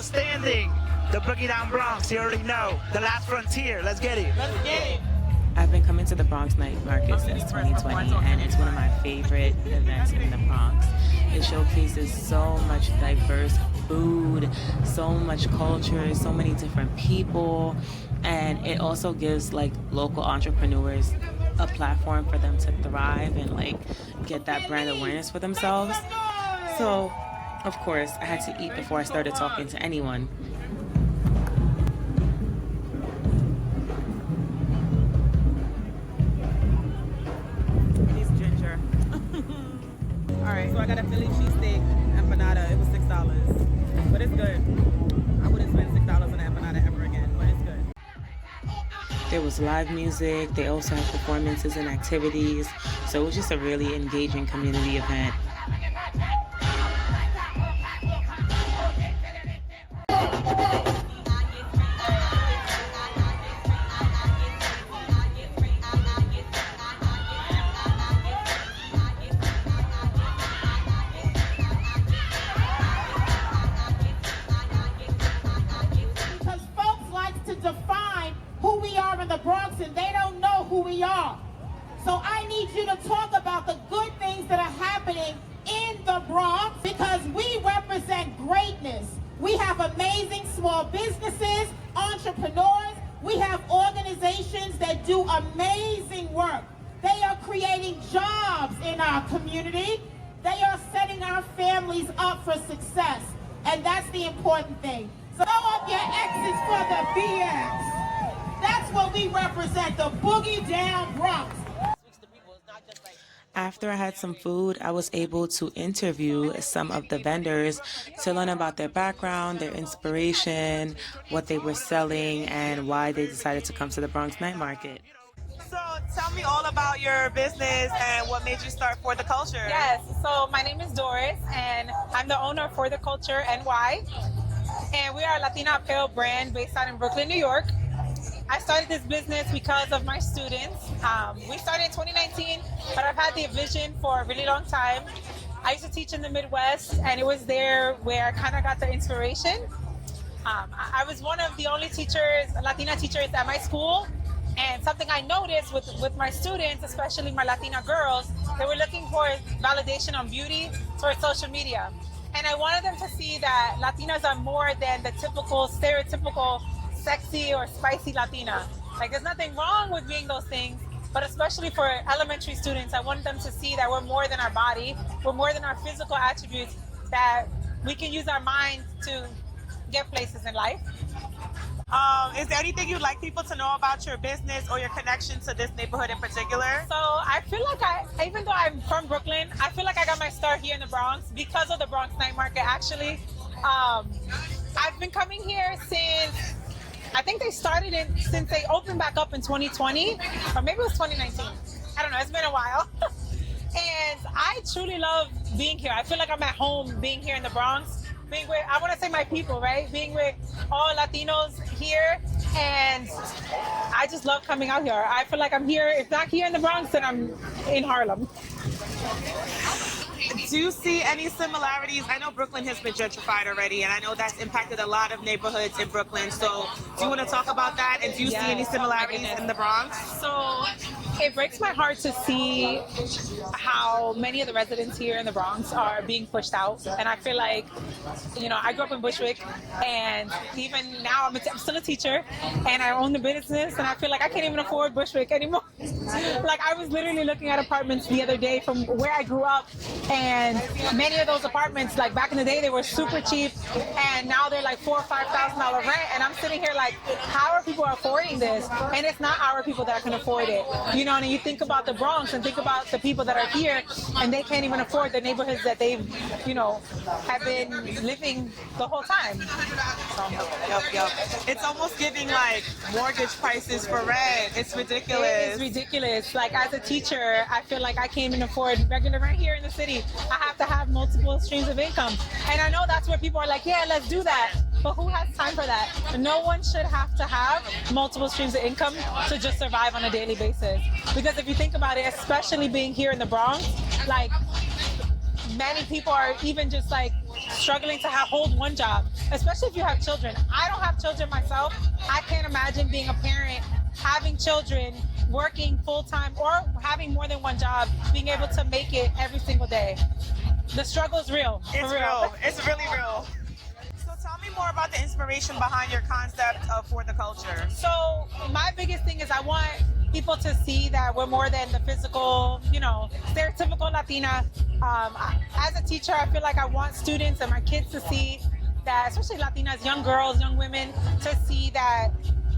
standing. The Boogie Down Bronx, you already know. The last frontier. Let's get it. Let's get it. I've been coming to the Bronx Night Market since 2020, and it's one of my favorite events in the Bronx. It showcases so much diverse food, so much culture, so many different people, and it also gives like local entrepreneurs a platform for them to thrive and like get that brand awareness for themselves. So, of course, I had to eat before I started talking to anyone. Alright, so I got a Philly cheesesteak empanada. It was $6. But it's good. I wouldn't spend $6 on an empanada ever again, but it's good. There was live music. They also had performances and activities. So it was just a really engaging community event. The Bronx and they don't know who we are. So I need you to talk about the good things that are happening in the Bronx because we represent greatness. We have amazing small businesses, entrepreneurs. We have organizations that do amazing work. They are creating jobs in our community. They are setting our families up for success. And that's the important thing. So throw up your X's for the BX. That's what we represent, the Boogie Down Bronx. After I had some food, I was able to interview some of the vendors to learn about their background, their inspiration, what they were selling, and why they decided to come to the Bronx Night Market. So tell me all about your business and what made you start For the Culture. Yes, so my name is Doris, and I'm the owner of For the Culture NY. And we are a Latina apparel brand based out in Brooklyn, New York. I started this business because of my students. We started in 2019, but I've had the vision for a really long time. I used to teach in the Midwest, and it was there where I kind of got the inspiration. I was one of the only teachers, Latina teachers at my school, and something I noticed with my students, especially my Latina girls, they were looking for validation on beauty through social media. And I wanted them to see that Latinas are more than the typical, stereotypical sexy or spicy Latina. Like there's nothing wrong with being those things, but especially for elementary students, I want them to see that we're more than our body, we're more than our physical attributes, that we can use our minds to get places in life. Is there anything you'd like people to know about your business or your connection to this neighborhood in particular? So I feel like even though I'm from Brooklyn, I feel like I got my start here in the Bronx because of the Bronx Night Market actually. I've been coming here since I think they started it since they opened back up in 2020, or maybe it was 2019. I don't know, it's been a while. And I truly love being here. I feel like I'm at home being here in the Bronx, being with, I want to say my people, right? Being with all Latinos here. And I just love coming out here. I feel like I'm here, if not here in the Bronx, then I'm in Harlem. Do you see any similarities? I know Brooklyn has been gentrified already, and I know that's impacted a lot of neighborhoods in Brooklyn. So do you want to talk about that? And do you see any similarities in the Bronx? So it breaks my heart to see how many of the residents here in the Bronx are being pushed out. And I feel like, you know, I grew up in Bushwick, and even now I'm still a teacher, and I own the business, and I feel like I can't even afford Bushwick anymore. Like I was literally looking at apartments the other day from where I grew up, and many of those apartments, like back in the day, they were super cheap, and now they're like $4,000 or $5,000 rent. And I'm sitting here like, how are people affording this? And it's not our people that can afford it, you know. And you think about the Bronx and think about the people that are here, and they can't even afford the neighborhoods that they've, you know, have been living the whole time. Yep. It's almost giving like mortgage prices for rent. It's ridiculous. It is ridiculous. Like as a teacher, I feel like I can't even afford regular rent here in the city. I have to have multiple streams of income. And I know that's where people are like, yeah, let's do that. But who has time for that? No one should have to have multiple streams of income to just survive on a daily basis. Because if you think about it, especially being here in the Bronx, like many people are even just like struggling to hold one job, especially if you have children. I don't have children myself. I can't imagine being a parent, having children, working full-time, or having more than one job, being able to make it every single day. The struggle is real. It's real. It's really real. So tell me more about the inspiration behind your concept of For the Culture. So my biggest thing is I want people to see that we're more than the physical, stereotypical Latina. As a teacher, I feel like I want students and my kids to see that, especially Latinas, young girls, young women, to see that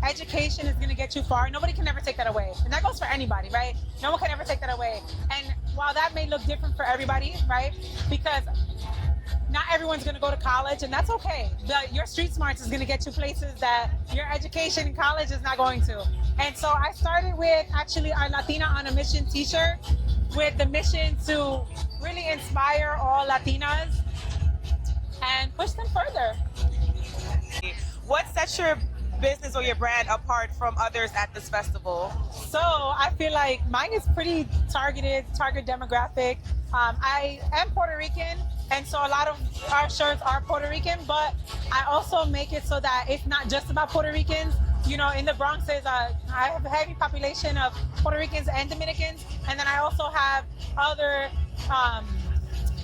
education is going to get you far. Nobody can ever take that away. And that goes for anybody, right? No one can ever take that away. And while that may look different for everybody, right? Because not everyone's going to go to college, and that's okay. Your street smarts is going to get you places that your education in college is not going to. And so I started with actually our Latina on a Mission t-shirt with the mission to really inspire all Latinas and push them further. What sets your business or your brand apart from others at this festival? So I feel like mine is pretty target demographic. I am Puerto Rican, and so a lot of our shirts are Puerto Rican, but I also make it so that it's not just about Puerto Ricans. In the Bronx, I have a heavy population of Puerto Ricans and Dominicans, and then I also have other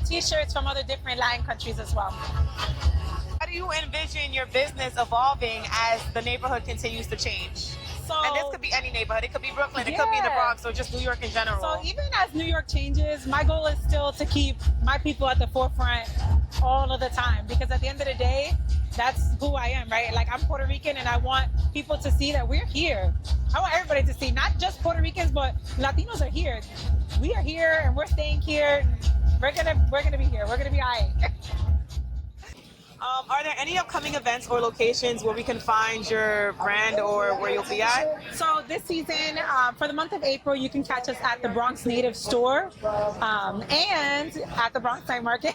t-shirts from other different Latin countries as well. How do you envision your business evolving as the neighborhood continues to change? And this could be any neighborhood. It could be Brooklyn. It could be the Bronx, or just New York in general. So even as New York changes, my goal is still to keep my people at the forefront all of the time. Because at the end of the day, that's who I am, right? Like, I'm Puerto Rican, and I want people to see that we're here. I want everybody to see, not just Puerto Ricans, but Latinos are here. We are here, and we're staying here. We're gonna be here. We're gonna be all right. Are there any upcoming events or locations where we can find your brand or where you'll be at? So this season, for the month of April, you can catch us at the Bronx Native Store and at the Bronx Night Market.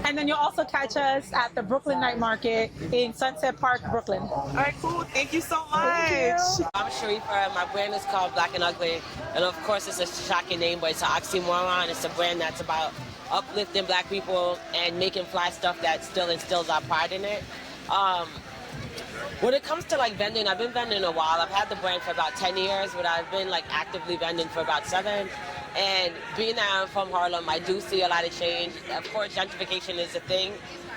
And then you'll also catch us at the Brooklyn Night Market in Sunset Park, Brooklyn. All right, cool. Thank you so much. I'm Sharifa. My brand is called Black and Ugly. And of course, it's a shocking name, but it's an oxymoron. It's a brand that's about uplifting Black people and making fly stuff that still instills our pride in it. When it comes to vending, I've been vending a while. I've had the brand for about 10 years, but I've been actively vending for about 7. And being that I'm from Harlem, I do see a lot of change. Of course, gentrification is a thing.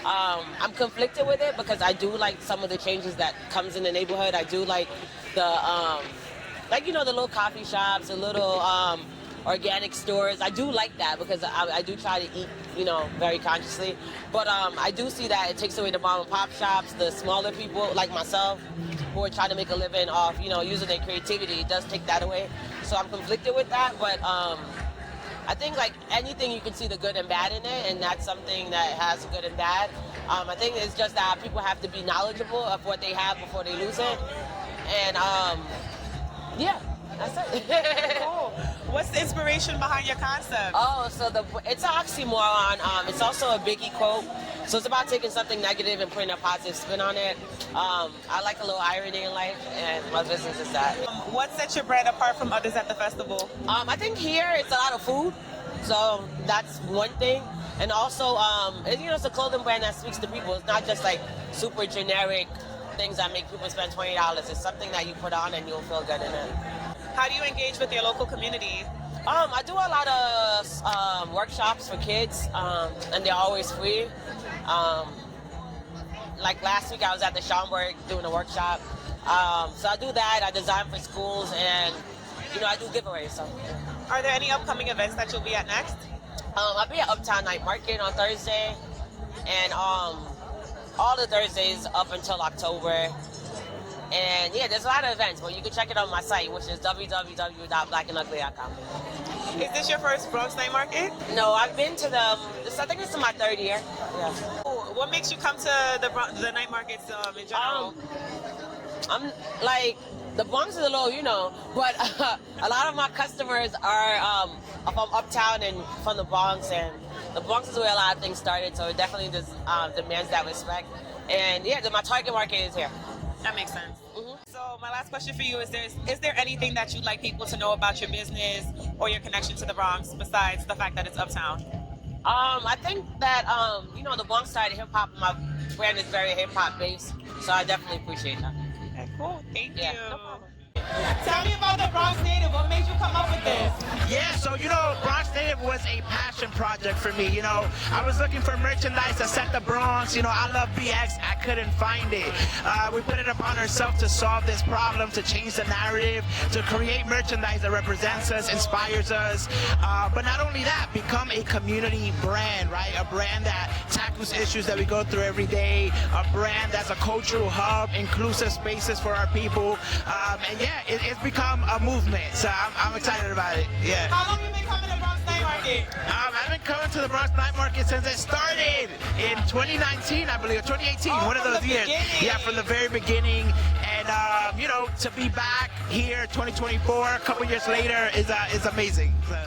I'm conflicted with it because I do like some of the changes that comes in the neighborhood. I do like the, the little coffee shops, the little organic stores. I do like that because I do try to eat, very consciously. But I do see that it takes away the mom and pop shops, the smaller people like myself who are trying to make a living off, using their creativity. It does take that away. So I'm conflicted with that. But I think anything you can see the good and bad in it, and that's something that has good and bad. I think it's just that people have to be knowledgeable of what they have before they lose it. And yeah. That's it. Cool. What's the inspiration behind your concept? Oh, so it's an oxymoron. It's also a Biggie quote. So it's about taking something negative and putting a positive spin on it. I like a little irony in life, and my business is that. What sets your brand apart from others at the festival? I think here it's a lot of food. So that's one thing. And also, it's a clothing brand that speaks to people. It's not just super generic things that make people spend $20. It's something that you put on and you'll feel good in it. How do you engage with your local community? I do a lot of workshops for kids, and they're always free. Last week I was at the Schaumburg doing a workshop. So I do that. I design for schools, and I do giveaways. So. Are there any upcoming events that you'll be at next? I'll be at Uptown Night Market on Thursday, and all the Thursdays up until October. And yeah, there's a lot of events, but you can check it on my site, which is www.blackandugly.com. Is this your first Bronx Night Market? No, I've been to I think this is my 3rd year. Yeah. What makes you come to the night markets in general? The Bronx is a little, but a lot of my customers are from Uptown and from the Bronx, and the Bronx is where a lot of things started, so it definitely demands that respect. And yeah, my target market is here. That makes sense. Mm-hmm. So my last question for you is there anything that you'd like people to know about your business or your connection to the Bronx besides the fact that it's Uptown? I think that you know, the Bronx side of hip hop, my brand is very hip hop based, so I definitely appreciate that. Okay, cool. Thank Yeah, you. no problem. Tell me about the Bronx Native. What made you come up with this? Yeah, so Bronx Native was a passion project for me. I was looking for merchandise that set the Bronx. I love BX. I couldn't find it. We put it upon ourselves to solve this problem, to change the narrative, to create merchandise that represents us, inspires us. But not only that, become a community brand, right? A brand that tackles issues that we go through every day. A brand that's a cultural hub, inclusive spaces for our people. And yeah, it's become a movement. So I'm excited about it. Yeah. How long have you been coming to Bronx Night Market? I've been coming to the Bronx Night Market since it started in 2019, I believe, or 2018, one of those years. Yeah, from the very beginning. And, to be back here 2024, a couple years later, is amazing. So.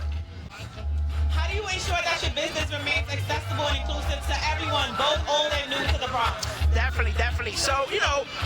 How do you ensure that your business remains accessible and inclusive to everyone, both old and new to the Bronx? Definitely. So,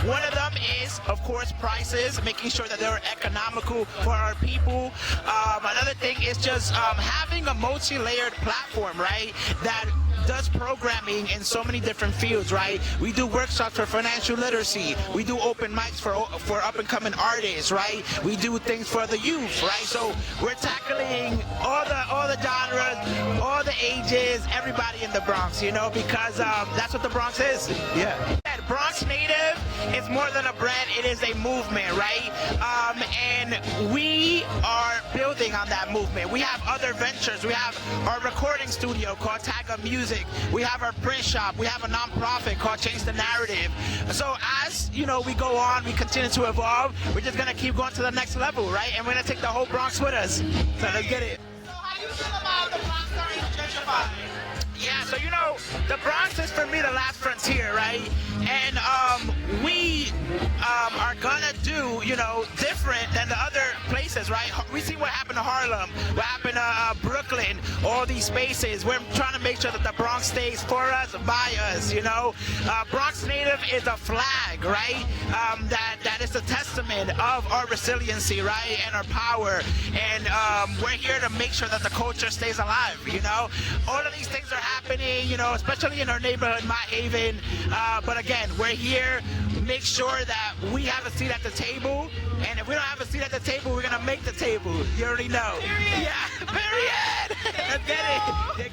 one of them is, of course, prices, making sure that they're economical for our people. Another thing is just having a multi-layered platform, right, that does programming in so many different fields, right? We do workshops for financial literacy. We do open mics for up-and-coming artists, right? We do things for the youth, right? So we're tackling all the genres, all the ages, everybody in the Bronx, because that's what the Bronx is. Yeah. Bronx Native is more than a brand, it is a movement, right? And we are building on that movement. We have other ventures. We have our recording studio called Tagga Music. We have our print shop. We have a nonprofit called Change the Narrative. So as, we go on, we continue to evolve, we're just going to keep going to the next level, right? And we're going to take the whole Bronx with us. So let's get it. So how do you feel about the Bronx starting to gentrify? Yeah, so the Bronx is for me the last frontier, right? And we are gonna do, different than the other places, right? We see what happened to Harlem, what happened to Brooklyn, all these spaces. We're trying to make sure that the Bronx stays for us, by us, Bronx Native is a flag, right? That is a testament of our resiliency, right? And our power. And we're here to make sure that the culture stays alive, All of these things are happening, especially in our neighborhood, Mott Haven. But again, we're here to make sure that we have a seat at the table. And if we don't have a seat at the table, we're going to make the table. You already know. Period. Yeah, period. Let's get it.